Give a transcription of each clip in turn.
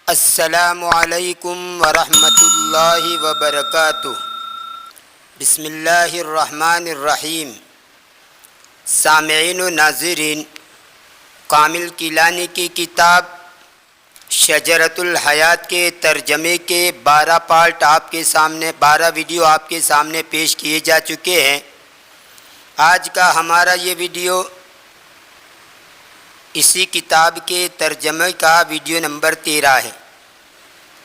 السلام علیکم ورحمۃ اللہ وبرکاتہ۔ بسم اللہ الرحمن الرحیم۔ سامعین و ناظرین، کامل کیلانی کی کتاب شجرۃ الحیات کے ترجمے کے 12 پارٹ آپ کے سامنے 12 ویڈیو آپ کے سامنے پیش کیے جا چکے ہیں۔ آج کا ہمارا یہ ویڈیو اسی کتاب کے ترجمے کا ویڈیو نمبر 13 ہے۔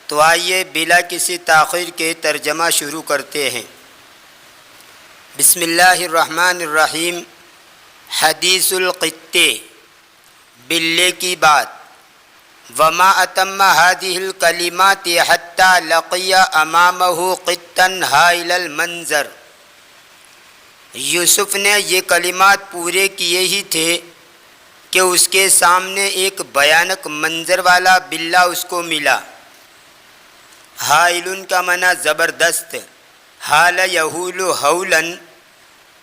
تو آئیے بلا کسی تاخیر کے ترجمہ شروع کرتے ہیں۔ بسم اللہ الرحمن الرحیم۔ حدیث القطے، بلے کی بات۔ وما اتم هذه الکلمات حتى لقی امامه قطا هائل المنظر۔ یوسف نے یہ کلمات پورے کیے ہی تھے کہ اس کے سامنے ایک بھیانک منظر والا بلّا اس کو ملا۔ حائل کا معنی زبردست، حال یحول حولا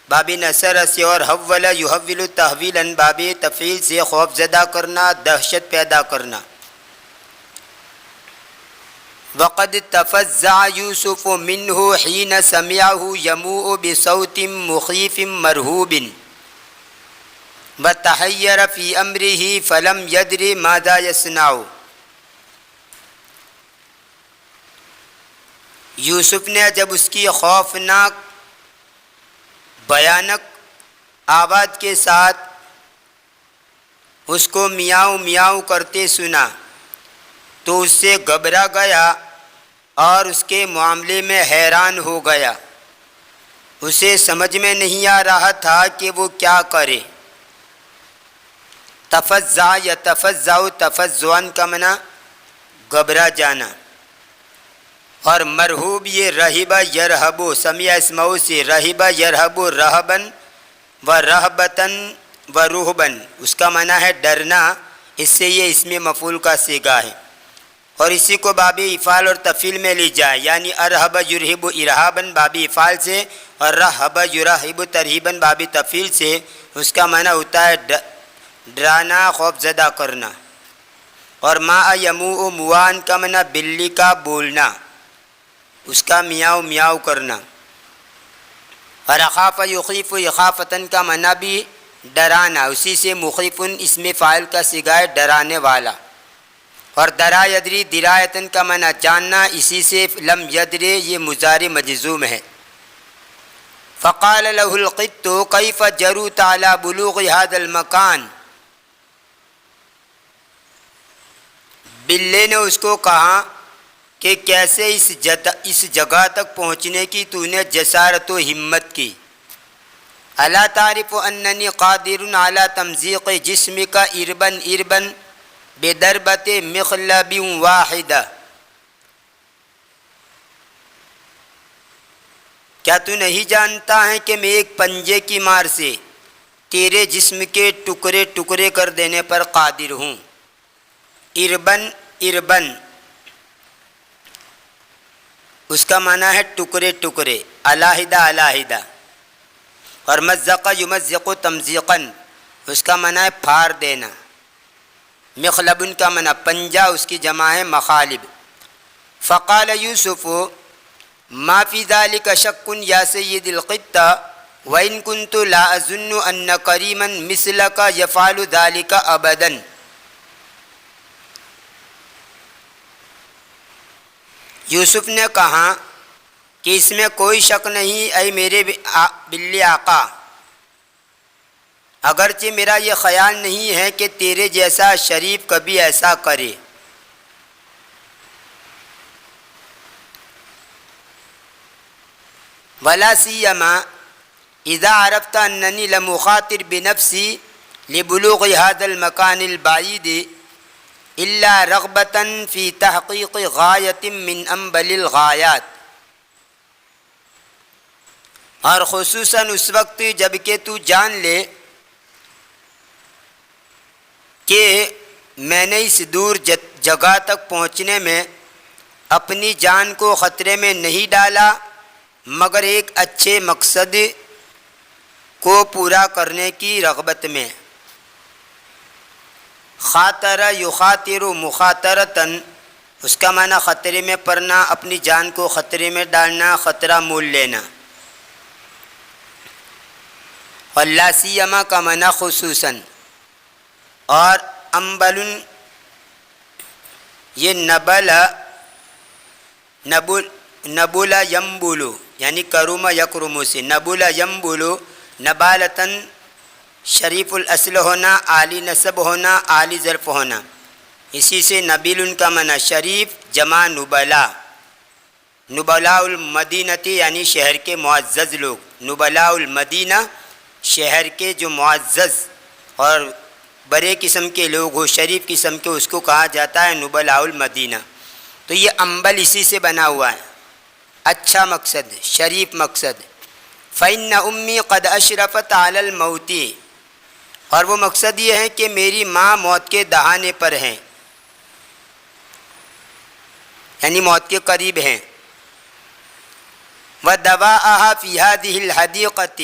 باب نصر سے، اور حول یحول تحویلا باب تفعیل سے خوف زدہ کرنا، دہشت پیدا کرنا۔ وقد تفزع یوسف منہ حین سمعہ یموء بصوت مخیف مرہوب وتحیر فی امرہ فلم یدر ماذا یصنع۔ یوسف نے جب اس کی خوفناک بھیانک آواز کے ساتھ اس کو میاؤں میاؤں کرتے سنا تو اس سے گھبرا گیا اور اس کے معاملے میں حیران ہو گیا۔ اسے سمجھ میں نہیں آ رہا تھا کہ وہ کیا کرے۔ تفزع یتفزع، تفزعاً کا معنی گھبرا جانا، اور مرہوب یہ رہب یرہب، سمیع اسمعو سے رہب یرہب رہبن و رہبتن و رہبن، اس کا معنی ہے ڈرنا، اس سے یہ اسم مفعول کا صیغہ ہے، اور اسی کو باب افعال اور تفعیل میں لی جائے، یعنی ارہب یرہب ارہابن باب افعال سے اور رہب یرہب ترہیبن باب تفعیل سے، اس کا معنی ہوتا ہے ڈرانا، خوف زدہ کرنا۔ اور ما یموء، موان کا معنی بلی کا بولنا، اس کا میاؤ میاؤ کرنا۔ اور اخاف یخیف، اخافتن کا معنی بھی ڈرانا، اسی سے مخیفن اسم فاعل کا صیغہ ہے ڈرانے والا۔ اور درا یدری، درایتن کا معنی جاننا، اسی سے لم یدری یہ مضارع مجزوم ہے۔ فقال له القط کیف جروت علی بلوغ هذا المکان۔ بلے نے اس کو کہا کہ کیسے اس جگہ تک پہنچنے کی تو نے جسارت و ہمت کی۔ الا تعرف اننی قادر علی تمزیق جسمک اربا اربا بضربۃ مخلب واحدہ۔ کیا تو نہیں جانتا ہے کہ میں ایک پنجے کی مار سے تیرے جسم کے ٹکڑے ٹکڑے کر دینے پر قادر ہوں۔ اربن اربن اس کا معنی ہے ٹکڑے ٹکڑے، علیحدہ علیحدہ۔ اور مزق یمزق تمزیقاً، اس کا معنی ہے پھاڑ دینا۔ مخلب کا معنی پنجہ، اس کی جمع ہے مخالب۔ فقال یوسف ما فی ذلک شک یا سید القطہ وان کنت لا اظن ان کریما مثلک یفعل ذلک ابدا۔ یوسف نے کہا کہ اس میں کوئی شک نہیں اے میرے بلی آقا، اگرچہ میرا یہ خیال نہیں ہے کہ تیرے جیسا شریف کبھی ایسا کرے۔ ولا سیما اذا عرفت اننی لمخاطر بنفسی لبلوغ هذا المکان البعید الا رغبۃ فی تحقیق غایۃ من انبل الغایات۔ اور خصوصاً اس وقت جب کہ تو جان لے کہ میں نے اس دور جگہ تک پہنچنے میں اپنی جان کو خطرے میں نہیں ڈالا مگر ایک اچھے مقصد کو پورا کرنے کی رغبت میں۔ خاطر یخاطر مخاطرتن اس کا معنی خطرے میں پڑنا، اپنی جان کو خطرے میں ڈالنا، خطرہ مول لینا. اور لا سیما کا معنی خصوصاً. اور امبل یہ نبولا یمبولو یعنی کروما یکرمو سے، نبولا یمبولو نبالتاً شریف الاصل ہونا، عالی نسب ہونا، عالی ظرف ہونا. اسی سے نبیل کا معنی شریف جمع نبلا. نبلاء المدینتی یعنی شہر کے معزز لوگ. نبلاء المدینہ شہر کے جو معزز اور بڑے قسم کے لوگ ہو، شریف قسم کے، اس کو کہا جاتا ہے نبلاء المدینہ. تو یہ امبل اسی سے بنا ہوا ہے، اچھا مقصد، شریف مقصد. فإن امی قد اشرفت علی الموت، اور وہ مقصد یہ ہے کہ میری ماں موت کے دہانے پر ہیں، یعنی موت کے قریب ہیں. وَدَوَاءَهَا فِي هَذِهِ الْحَدِيقَةِ،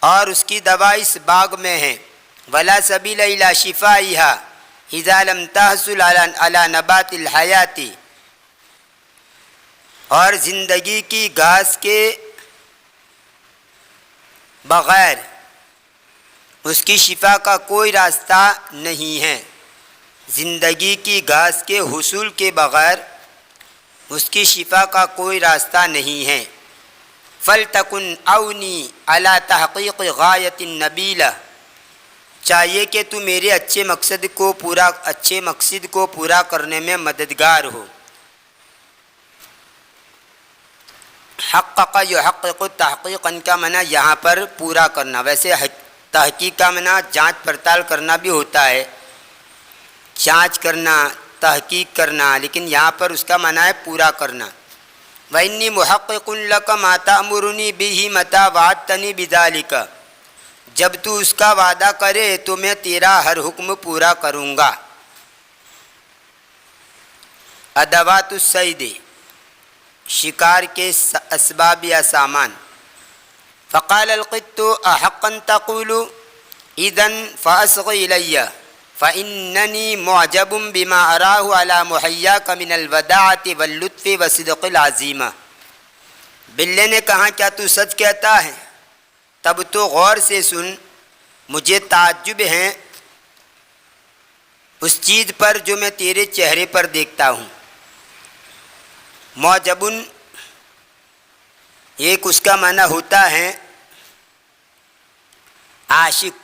اور اس کی دوا اس باغ میں ہے. وَلَا سَبِيلَ إِلَى شِفَائِهَا إِذَا لَمْ تَحْصُلْ عَلَى نَبَاتِ الْحَيَاةِ، اور زندگی کی گھاس کے بغیر اس کی شفا کا کوئی راستہ نہیں ہے. زندگی کی گھاس کے حصول کے بغیر اس کی شفا کا کوئی راستہ نہیں ہے. فَلْتَكُنْ عَوْنِي عَلَى تَحْقِيقِ غَایَةٍ نَبِیلَةٍ، چاہیے کہ تو میرے اچھے مقصد کو پورا کرنے میں مددگار ہو. حقق یحقق تحقیقاً کا معنی یہاں پر پورا کرنا. ویسے تحقیق کا معنی جانچ پڑتال کرنا بھی ہوتا ہے، جانچ کرنا، تحقیق کرنا، لیکن یہاں پر اس کا معنی ہے پورا کرنا. وَإِنِّي مُحَقِّقٌ لَكَ مَا تَأْمُرُنِي بِهِ مَتَى وَعَدتَّنِي بِذَلِكَ، جب تو اس کا وعدہ کرے تو میں تیرا ہر حکم پورا کروں گا. ادوات الصید، شکار کے اسباب یا سامان. فقال القط احقا تقول اذن فاصغ الی فاننی معجب بما اراه على محیاک من الوداعة واللطف والصدق العظیمہ. بلے نے کہا کیا تو سچ کہتا ہے؟ تب تو غور سے سن، مجھے تعجب ہے اس چیز پر جو میں تیرے چہرے پر دیکھتا ہوں. معجبن ایک اس کا معنی ہوتا ہے عاشق،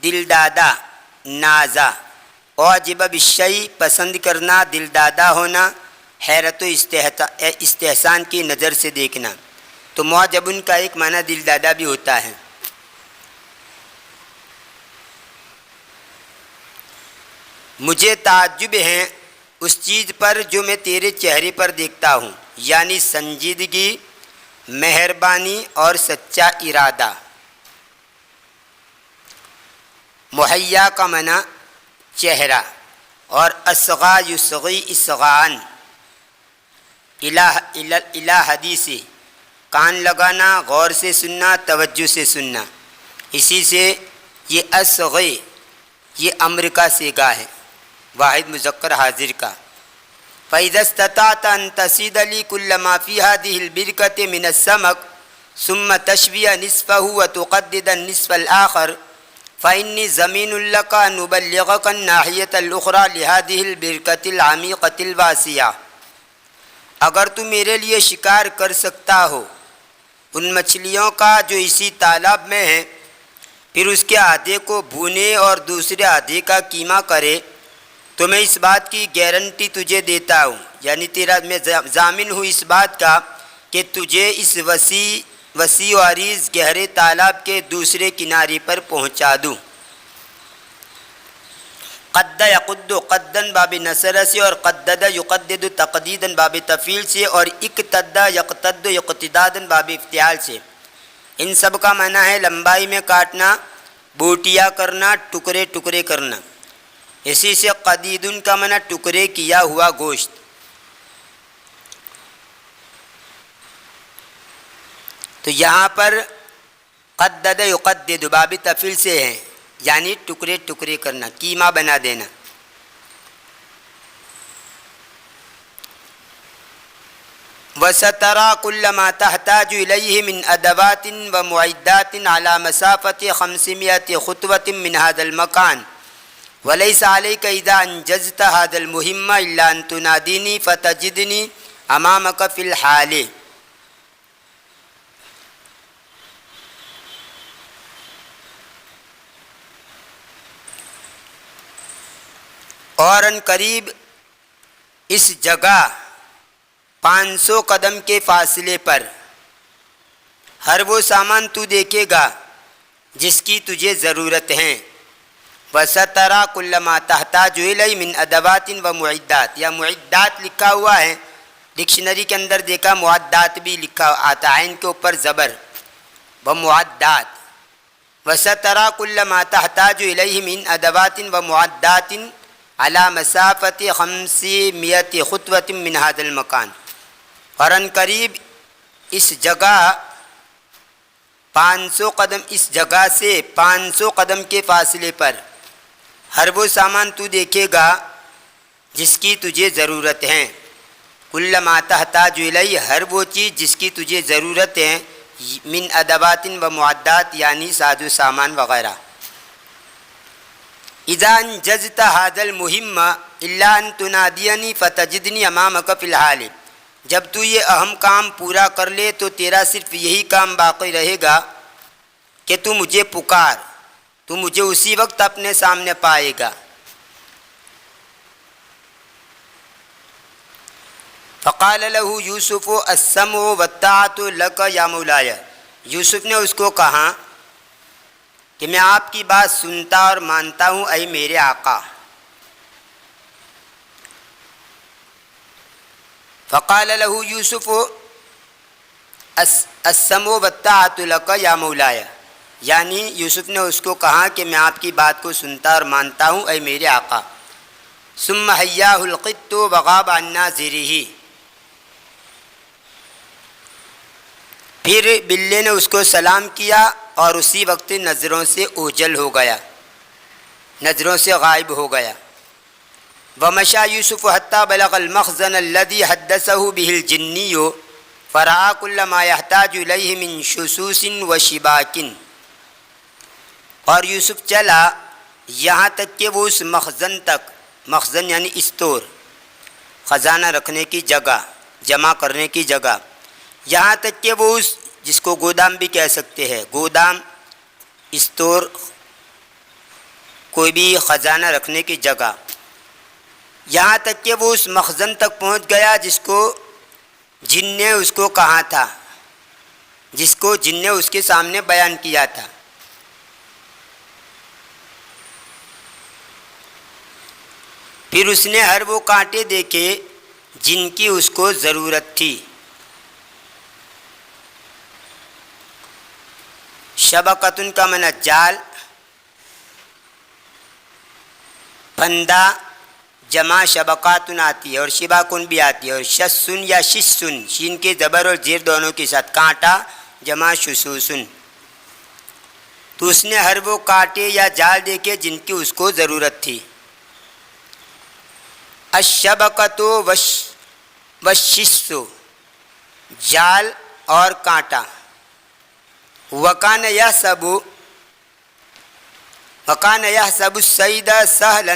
دل دادا، نازا. اعجب بالشیء پسند کرنا، دل دادا ہونا، حیرت و استحسان کی نظر سے دیکھنا. تو معجبن کا ایک معنی دل دادا بھی ہوتا ہے. مجھے تعجب ہے اس چیز پر جو میں تیرے چہرے پر دیکھتا ہوں، یعنی سنجیدگی، مہربانی اور سچا ارادہ. محیا کا معنی چہرہ، اور اصغا یصغی اصغاءً، الہ حدیث، کان لگانا، غور سے سننا، توجہ سے سننا. اسی سے یہ اصغی یہ امر کا صیغہ ہے، واحد مذکر حاضر کا. فَإِذَا اسْتَطَعْتَ أَن تَصِيدَ لِي كُلَّ مَا فِي هَذِهِ الْبِرْكَةِ مِنَ السَّمَكِ ثُمَّ تَشْوِيَ نِصْفَهُ وَتُقَدِّدَ النِّصْفَ الْآخَرَ فَإِنِّي زَمِينٌ لَكَ أَنْ أُبَلِّغَكَ النَّاحِيَةَ الْأُخْرَى لِهَذِهِ الْبِرْكَةِ الْعَمِيقَةِ الْوَاسِعَةِ. اگر تو میرے لیے شکار کر سکتا ہو ان مچھلیوں کا جو اسی تالاب میں ہیں، پھر اس کے آدھے کو بھونے اور دوسرے آدھے کا قیمہ کرے، تو میں اس بات کی گارنٹی تجھے دیتا ہوں، یعنی میں ضامن ہوں اس بات کا کہ تجھے اس وسیع و عریض گہرے تالاب کے دوسرے کنارے پر پہنچا دوں. قد یقد قدن باب نصر سے، اور قدد یقدد تقدیدن باب تفعیل سے، اور اقتد یقتد اقتدادن باب افتعال سے. ان سب کا معنی ہے لمبائی میں کاٹنا، بوٹیاں کرنا، ٹکڑے ٹکڑے کرنا. اسی سے قدیدن کا معنی ٹکڑے کیا ہوا گوشت. تو یہاں پر قدد یقدد باب تفعیل سے ہے، یعنی ٹکڑے ٹکڑے کرنا، قیمہ بنا دینا. وسترى كل ما تحتاج إليه من أدوات ومعدات على مسافة 500 خطوة من هذا المكان، وليس عليك إذا أنجزت هذا المهم إلا أن تناديني فتجدني أمامك في الحال. اور ان قریب اس جگہ 500 قدم کے فاصلے پر ہر وہ سامان تو دیکھے گا جس کی تجھے ضرورت ہے. وَسَتَرَى كُلَّ مَا تَحْتَاجُ إِلَيْهِ مِنْ أَدَوَاتٍ وَمُعِدَّاتٍ، یا معدات لکھا ہوا ہے، ڈکشنری کے اندر دیکھا معدات بھی لکھا آتا ہے، عین کے اوپر زبر، ومعدات. وَسَتَرَى كُلَّ مَا تَحْتَاجُ إِلَيْهِ مِنْ أَدَوَاتٍ وَمُعَدَّاتٍ عَلَى مَسَافَةِ 500 خطوة من هذا المكان. اور ان قریب اس جگہ 500 قدم، اس جگہ سے 500 قدم کے فاصلے پر ہر وہ سامان تو دیکھے گا جس کی تجھے ضرورت ہے. کل ما تحتاج الیہ، ہر وہ چیز جس کی تجھے ضرورت ہے، من ادوات و معدات یعنی ساز و سامان وغیرہ. اذا انجزت هذا المهم الا ان تنادینی فتجدنی امامک فی الحال، جب تو یہ اہم کام پورا کر لے تو تیرا صرف یہی کام باقی رہے گا کہ تو مجھے پکار، تو مجھے اسی وقت اپنے سامنے پائے گا. فقال له یوسف السمع والطاعة لک یا مولاي، یوسف نے اس کو کہا کہ میں آپ کی بات سنتا اور مانتا ہوں اے میرے آقا. فقال له یوسف السمع والطاعة لک یا مولاي، یعنی یوسف نے اس کو کہا کہ میں آپ کی بات کو سنتا اور مانتا ہوں اے میرے آقا. ثم حیاه القط وغاب عن ناظره، پھر بلے نے اس کو سلام کیا اور اسی وقت نظروں سے اوجھل ہو گیا، نظروں سے غائب ہو گیا. ومشى يوسف حتى بلغ المخزن الذي حدثه به الجني فرأى كل ما يحتاج إليه من شسوس وشباك، اور یوسف چلا یہاں تک کہ وہ اس مخزن تک، مخزن یعنی استور، خزانہ رکھنے کی جگہ، جمع کرنے کی جگہ، یہاں تک کہ وہ اس جس کو گودام بھی کہہ سکتے ہیں، گودام، استور، کوئی بھی خزانہ رکھنے کی جگہ، یہاں تک کہ وہ اس مخزن تک پہنچ گیا جس کو جن نے اس کو کہا تھا، جس کو جن نے اس کے سامنے بیان کیا تھا. پھر اس نے ہر وہ کانٹے دیکھے جن کی اس کو ضرورت تھی. شبکتن کا معنی جال، پھندا جمع شبکاتن آتی ہے اور شباکن بھی آتی ہے، اور شسن یا شسن، شین کے زبر اور زیر دونوں کے ساتھ، کانٹا جمع شسوسن. تو اس نے ہر وہ کانٹے یا جال دیکھے جن کی اس کو ضرورت تھی. الشبکۃ والشس، جال اور کانٹا. وکان یحسب الصید سہلا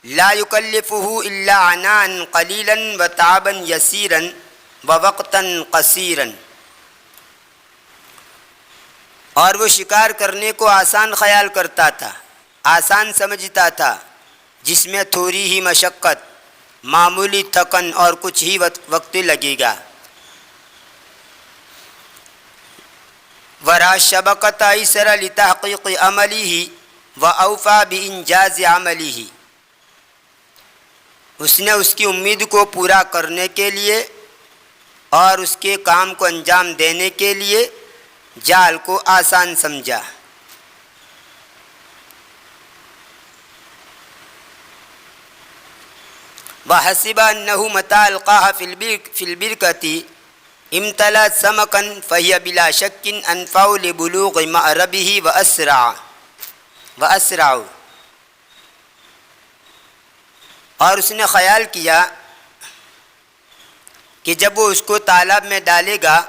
لا یکلفہ الا عناء قلیلا وتعبا یسیرا ووقتا قصیرا، اور وہ شکار کرنے کو آسان خیال کرتا تھا، آسان سمجھتا تھا، جس میں تھوڑی ہی مشقت، معمولی تھکن اور کچھ ہی وقت لگے گا. ورا شبکۃ ایسر لتحقیق عملہ واوفى بانجاز عملہ، اس نے اس کی امید کو پورا کرنے کے لیے اور اس کے کام کو انجام دینے کے لیے جال کو آسان سمجھا. وحسب انه متى القاها في البركة امتلأت سمكا فهي بلا شك انفع لبلوغ مأربه واسرع، اور اس نے خیال کیا کہ جب وہ اس کو تالاب میں ڈالے گا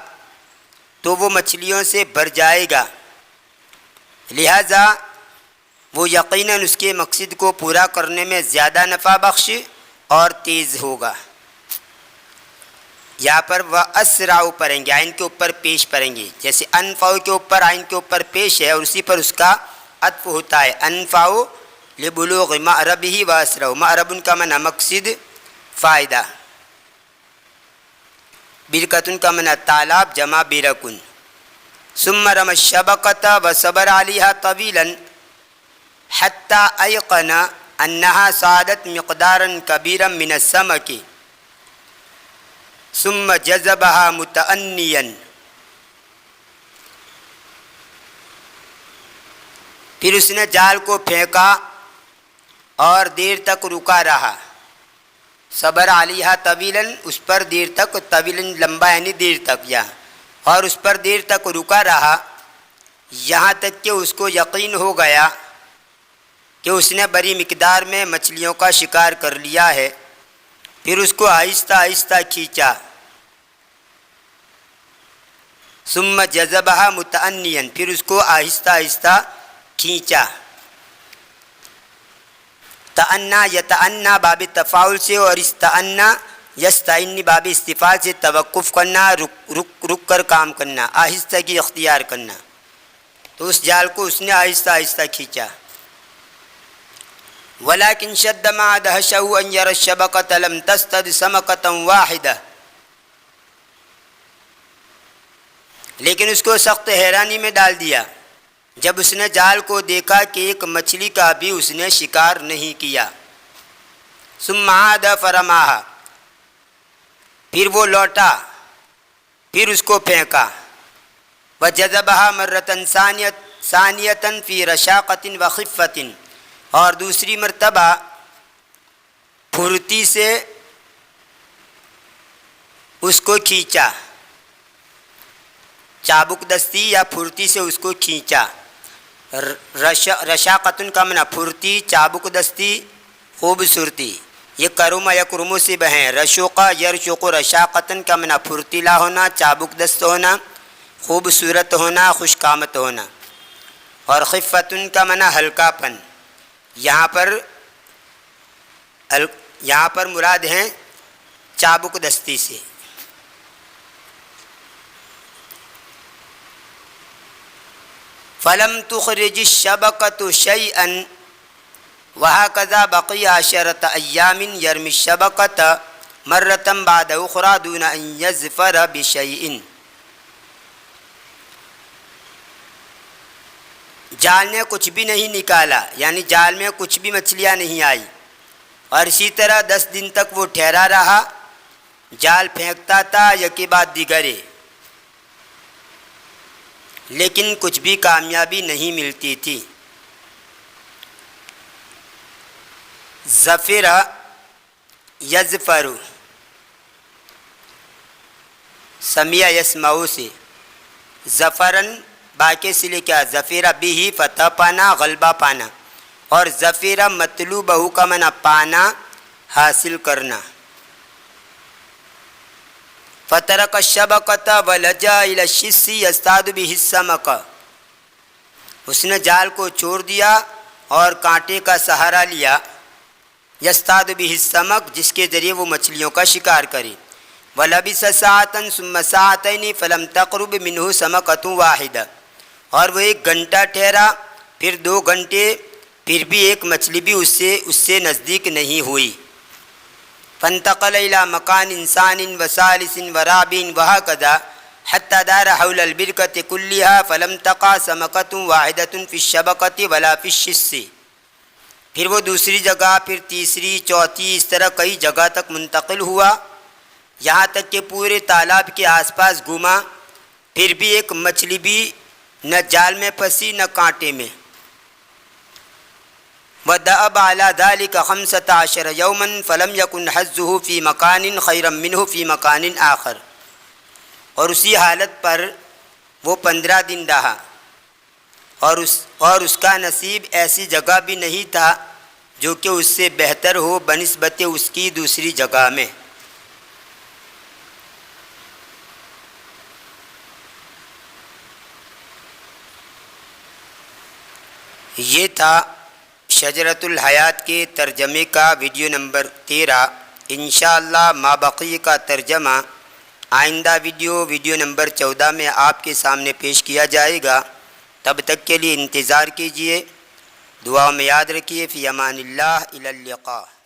تو وہ مچھلیوں سے بھر جائے گا، لہذا وہ یقیناً اس کے مقصد کو پورا کرنے میں زیادہ نفع بخش اور تیز ہوگا۔ یہاں پر وہ اسراؤ پڑھیں گے، آئین کے اوپر پیش پڑھیں گے، جیسے انفاؤ کے اوپر آئین کے اوپر پیش ہے اور اسی پر اس کا عطف ہوتا ہے۔ انفاؤ لبلوغ مأربہ و اسراؤ، مأرب کا معنی مقصد، فائدہ، برکتن کا معنی تالاب جمع برکن۔ ثم رمى الشبكة وصبر عليها طويلا حتى أيقن أنها صادت مقدارا كبيرا من السمك ثم جذبها متأنيا، پھر اس نے جال کو پھینکا اور دیر تک رکا رہا، صبر علیہا طویلاً، اس پر دیر تک، طویلاً لمبا یعنی دیر تک، یا اور اس پر دیر تک رکا رہا یہاں تک کہ اس کو یقین ہو گیا کہ اس نے بڑی مقدار میں مچھلیوں کا شکار کر لیا ہے۔ پھر اس کو آہستہ آہستہ کھینچا، ثم جذبها متأنیا، پھر اس کو آہستہ آہستہ کھینچا۔ تأنا یتأنا باب تفاعل سے اور استعنا یستعینی باب استفعال سے توقف کرنا، رک کر کام کرنا، آہستگی اختیار کرنا۔ تو اس جال کو اس نے آہستہ آہستہ کھینچا۔ ولیکن شد ما دہشہ ان یری الشبکۃ لم تصطد سمکۃ واحدہ، لیکن اس کو سخت حیرانی میں ڈال دیا جب اس نے جال کو دیکھا کہ ایک مچھلی کا بھی اس نے شکار نہیں کیا۔ ثم عاد فرماها، پھر وہ لوٹا، پھر اس کو پھینکا۔ وجذبها مرة ثانية في رشاقة وخفة، اور دوسری مرتبہ پھرتی سے اس کو کھینچا، چابک دستی یا پھرتی سے اس کو کھینچا۔ رشاقتن کا معنی پھرتی، چابک دستی، خوبصورتی، یہ کرما یکرمو سے بہیں۔ رشوقہ یرشق، رشاقتن کا معنی پھرتیلا ہونا، چابک دست ہونا، خوبصورت ہونا، خوش قامت ہونا، اور خفتن کا معنی ہلکا پن۔ یہاں پر مراد ہیں چابک دستی سے۔ فلم تخرج الشبکۃ شیئا وہکذا بقی 10 ایام یرمی الشبکۃ مرۃ بعد اخری دون ان یظفر بشیء، جال نے کچھ بھی نہیں نکالا، یعنی جال میں کچھ بھی مچھلیاں نہیں آئی، اور اسی طرح 10 دن تک وہ ٹھہرا رہا، جال پھینکتا تھا یکی بعد دیگرے، لیکن کچھ بھی کامیابی نہیں ملتی تھی۔ ظفر یظفر، سمیع یسمعو سے، ظفرن باقی سے لے کیا، ظفیر بھی فتح پانا، غلبہ پانا، اور ظفیر مطلوبہ کا معنی پانا، حاصل کرنا۔ فترک الشبکۃ ولجا الی الشس یصطاد بہ السمک، اس نے جال کو چھوڑ دیا اور کانٹے کا سہارا لیا، یصطاد بہ السمک، جس کے ذریعے وہ مچھلیوں کا شکار کرے۔ ولبث ساعۃ ثم ساعتین فلم تقرب منہ سمکۃ واحدہ، اور وہ 1 گھنٹہ ٹھہرا، پھر 2 گھنٹے، پھر بھی ایک مچھلی بھی اس سے نزدیک نہیں ہوئی۔ فانتقل الى مکان ثان وثالث ورابع وهكذا حتى دار حول البركة كلها فلم تقع سمكة واحدة في الشبكة ولا في الشس، پھر وہ دوسری جگہ، پھر تیسری، چوتھی، اس طرح کئی جگہ تک منتقل ہوا، یہاں تک کہ پورے تالاب کے آس پاس گھوما، پھر بھی ایک مچھلی بھی نہ جال میں پھنسی نہ کانٹے میں۔ وَدَأَبَ عَلَى ذَلِكَ 15 يَوْمًا فَلَمْ يَكُنْ حَظُّهُ فِي مَكَانٍ خَيْرًا مِّنْهُ فِي مَكَانٍ آخر، اور اسی حالت پر وہ 15 دن رہا، اور اس کا نصیب ایسی جگہ بھی نہیں تھا جو کہ اس سے بہتر ہو بنسبت اس کی دوسری جگہ میں۔ یہ تھا شجرۃ الحیات کے ترجمے کا ویڈیو نمبر 13۔ انشاءاللہ مابقی کا ترجمہ آئندہ ویڈیو نمبر 14 میں آپ کے سامنے پیش کیا جائے گا۔ تب تک کے لیے انتظار کیجیے، دعا میں یاد رکھیے۔ فی امان اللہ، الی اللقاء۔